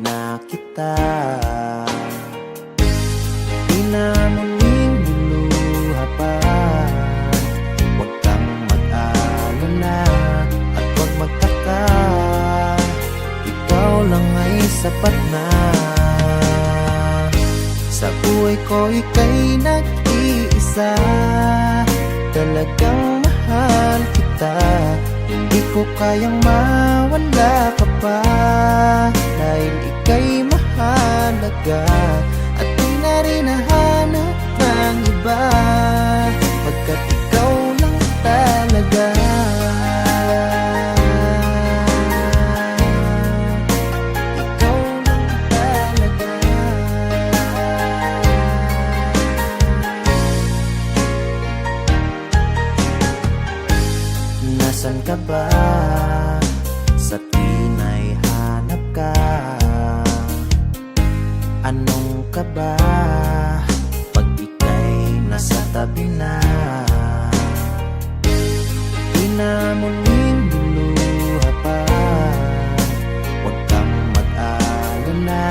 na kita. Di na muling luluha pa. Huwag kang mag-alala at huwag magtaka, ikaw lang ay sapat na. Sa buhay ko ika'y nag-iisa, talagang mahal kita. Hindi ko kayang mawala ka pa, dahil ika'y mahalaga. At di na rin nahanap ng iba, pagkat ikaw lang talaga. Ikaw lang talaga. Nasaan ka ba? Sa tuwin hanap ka. Anong ka ba pag ika'y nasa tabi na? Di na muling luluha pa. Huwag kang mag-alala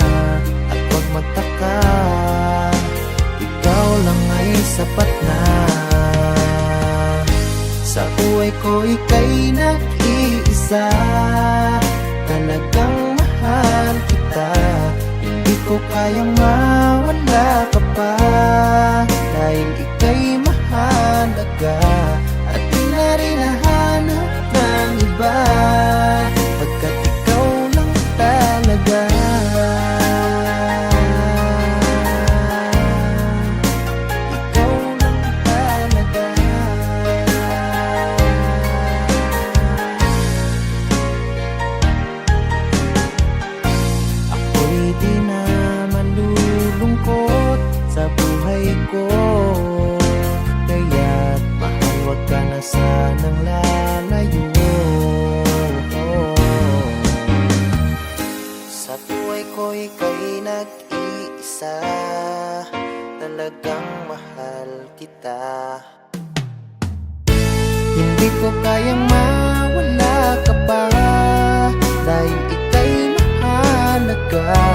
at huwag magtaka, ikaw lang ay sapat na. Sa buhay ko ika'y nag-iisa, talagang mahal kita. Hindi ko kayang mawala ka pa, dahil ika'y mahalaga. At di na rin nahanap ng iba, pagkat ikaw lang talaga. Ikaw lang talaga. Ako'y di na malulungkot sa buhay ko, kaya't mahal, wag ka na sanang lalayo. Sa buhay ko ika'y nag-iisa, talagang mahal kita. Hindi ko kayang mawala ka pa, dahil ika'y mahalaga.